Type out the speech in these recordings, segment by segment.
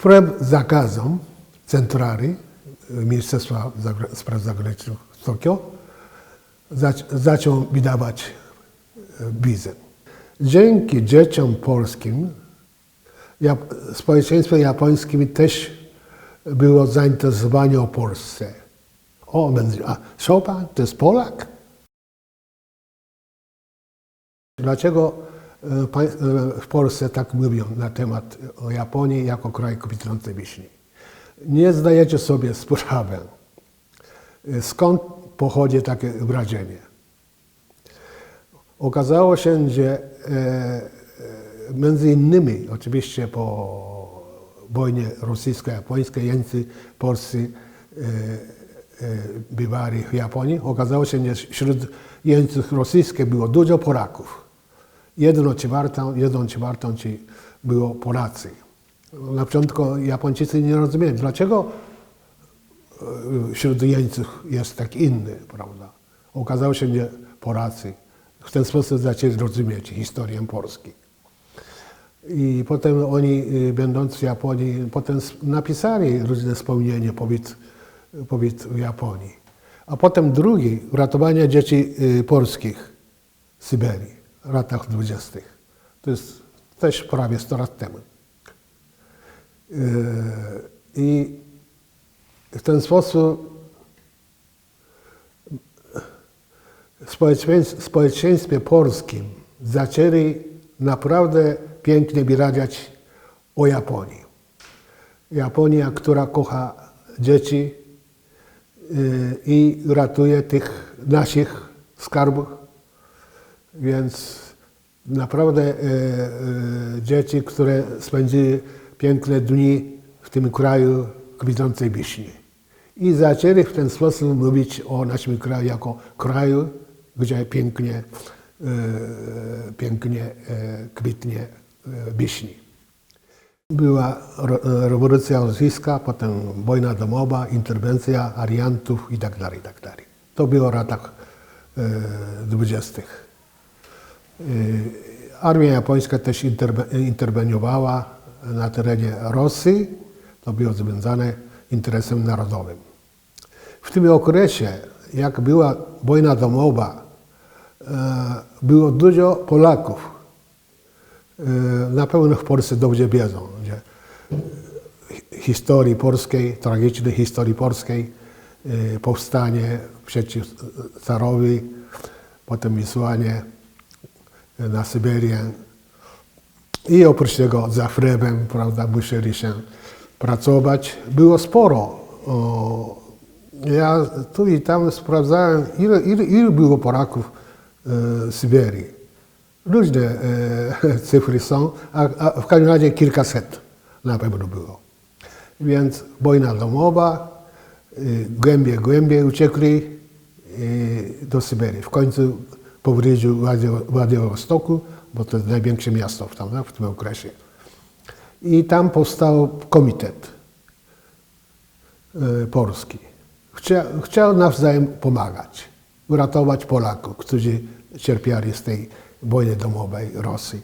Wbrew zakazom centrali Ministerstwa Spraw Zagranicznych w Tokio zaczął wydawać wizy. Dzięki dzieciom polskim społeczeństwo japońskie też było zainteresowanie o Polsce. A Chopin to jest Polak? Dlaczego w Polsce tak mówią na temat o Japonii jako kraju kwitnącej wiśni? Nie zdajecie sobie sprawy, skąd pochodzi takie wrażenie. Okazało się, że między innymi, oczywiście po wojnie rosyjsko-japońskiej, Niemcy polscy bywali w Japonii. Okazało się, że wśród jeńców rosyjskich było dużo Polaków. Jedną czwartą ci było Polacy. Na początku Japończycy nie rozumieli, dlaczego wśród jeńców jest tak inny, prawda? Okazało się, że Polacy w ten sposób zaczęli rozumieć historię Polski. I potem oni, będąc w Japonii, potem napisali różne wspomnienia, pobyt w Japonii. A potem drugi, uratowanie dzieci polskich w Syberii w latach 20. To jest też prawie 100 lat temu. I w ten sposób w społeczeństwie polskim zaczęli naprawdę pięknie wyrażać o Japonii. Japonia, która kocha dzieci i ratuje tych naszych skarbów. Więc naprawdę dzieci, które spędziły piękne dni w tym kraju kwitnącej wiśni. I zaczęli w ten sposób mówić o naszym kraju jako kraju, gdzie pięknie kwitnie wiśni. Była rewolucja rosyjska, potem wojna domowa, interwencja aliantów itd. To było w latach 20. Armia japońska też interweniowała na terenie Rosji. To było związane interesem narodowym. W tym okresie, jak była wojna domowa, było dużo Polaków. Na pewno w Polsce dobrze wiedzą, że historii polskiej, tragicznej historii polskiej, powstanie przeciw carowi, potem wysłanie na Syberię. I oprócz tego za chlebem, prawda, musieli się pracować. Było sporo. Ja tu i tam sprawdzałem, ile było Polaków w Syberii. Różne cyfry są, a w każdym razie kilkaset na pewno było. Więc wojna domowa, głębiej uciekli do Syberii. W końcu w pobliżu Władiwostoku, bo to jest największe miasto w tym okresie. I tam powstał komitet polski. Chciał nawzajem pomagać, uratować Polaków, którzy cierpieli z tej wojny domowej Rosji.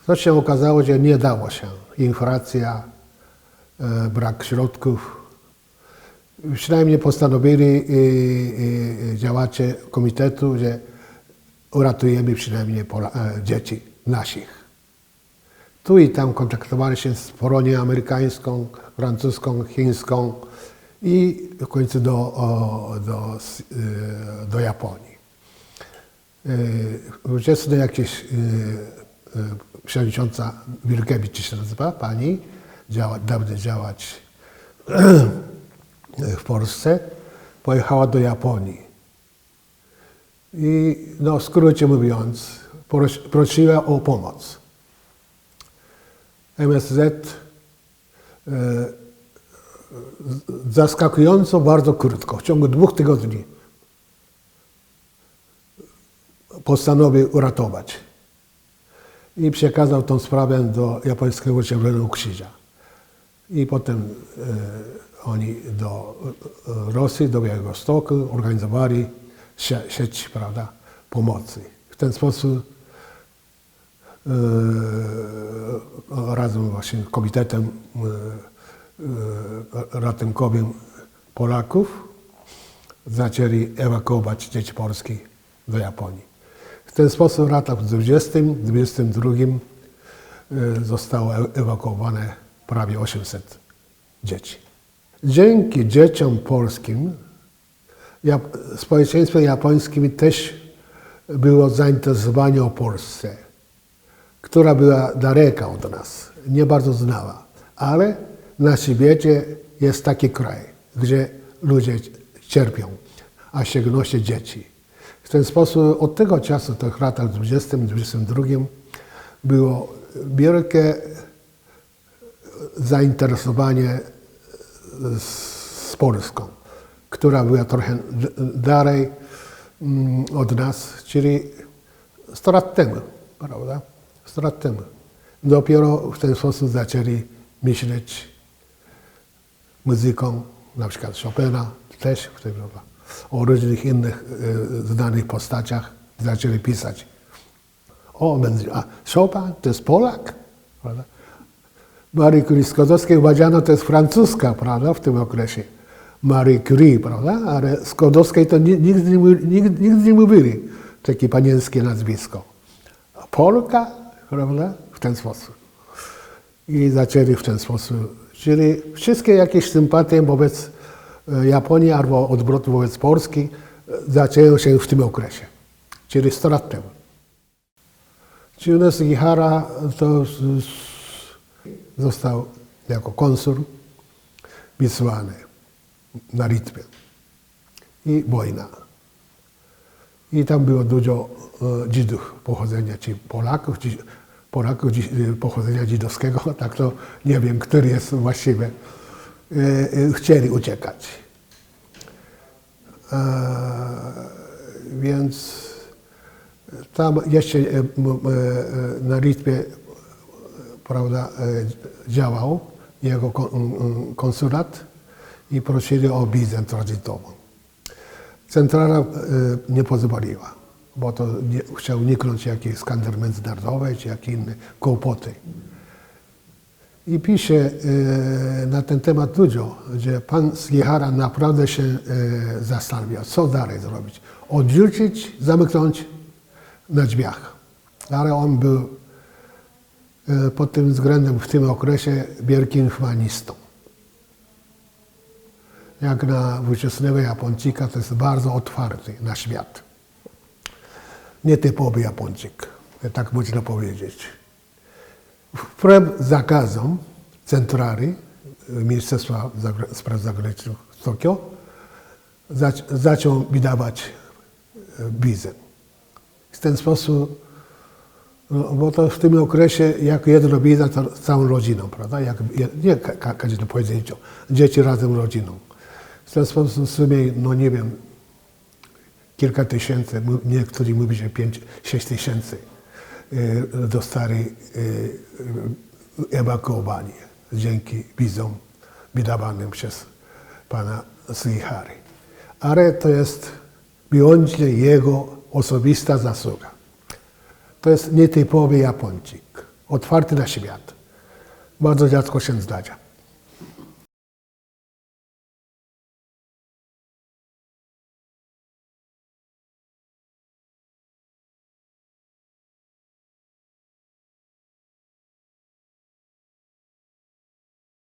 To się okazało, że nie dało się. Inflacja, brak środków. Przynajmniej postanowili działacze komitetu, że uratujemy przynajmniej dzieci naszych. Tu i tam kontaktowali się z polonią amerykańską, francuską, chińską i w końcu do Japonii. Ówczesna jakaś przewodnicząca Wilkiewicz się nazywa, pani, dawno działać w Polsce, pojechała do Japonii. I no, w skrócie mówiąc, prosiła o pomoc. MSZ zaskakująco bardzo krótko, w ciągu 2 tygodni postanowił uratować. I przekazał tą sprawę do japońskiego Czerwonego Krzyża. I potem oni do Rosji, do Białegostoku organizowali sieć, prawda, pomocy. W ten sposób razem właśnie z komitetem ratunkowym Polaków zaczęli ewakuować dzieci polskie do Japonii. W ten sposób w latach 20-22 zostało ewakuowane prawie 800 dzieci. Dzięki dzieciom polskim społeczeństwo japońskie też było zainteresowanie o Polsce, która była daleka od nas, nie bardzo znała. Ale na świecie jest taki kraj, gdzie ludzie cierpią, a w szczególności dzieci. W ten sposób od tego czasu, w tych latach 20-22 było wielkie zainteresowanie z Polską, która była trochę dalej od nas, czyli 100 lat temu, prawda? 100 lat temu. Dopiero w ten sposób zaczęli myśleć muzyką, na przykład Chopina też, o różnych innych znanych postaciach zaczęli pisać. A Chopin to jest Polak, prawda? Marie Curie Skłodowskiej uważano, to jest francuska, prawda, w tym okresie. Marie Curie, prawda, ale Skłodowskiej to nigdy nie mówili takie panieńskie nazwisko. A Polka, prawda, w ten sposób. I zaczęli w ten sposób. Czyli wszystkie jakieś sympatie wobec Japonii albo odwrotu wobec Polski zaczęły się w tym okresie, czyli 100 lat temu. Tsunoda Sugihara to został jako konsul wysłany na Litwę i wojna. I tam było dużo Żydów pochodzenia, czy Polaków pochodzenia żydowskiego, tak to nie wiem, który jest właściwy, chcieli uciekać. Więc tam jeszcze na Litwie, prawda, działał jego konsulat i prosili o wizę tranzytową. Centrala nie pozwoliła, bo to chciał uniknąć jakiejś skandal międzynarodowej czy jakieś inne kłopoty. I pisze na ten temat dużo, że pan Sugihara naprawdę się zastanawia, co dalej zrobić. Odrzucić, zamknąć na drzwiach. Ale on był pod tym względem w tym okresie wielkim humanistą. Jak na ówczesnego Japończyka, to jest bardzo otwarty na świat. Nietypowy Japończyk, tak można powiedzieć. Wbrew zakazom centrali Ministerstwa Spraw Zagranicznych w Tokio zaczął wydawać wizę. W ten sposób, bo to w tym okresie jak jedno wiza to całą rodziną, prawda? Nie każde pojedynczo, dzieci razem z rodziną. W ten sposób w sumie, no nie wiem, kilka tysięcy, niektórzy mówią, że 5-6 tysięcy dostali ewakuowanie dzięki wizom wydawanym przez pana Sugihary. Ale to jest wyłącznie jego osobista zasługa. To jest nietypowy Japończyk, otwarty na świat. Bardzo rzadko się zdarza.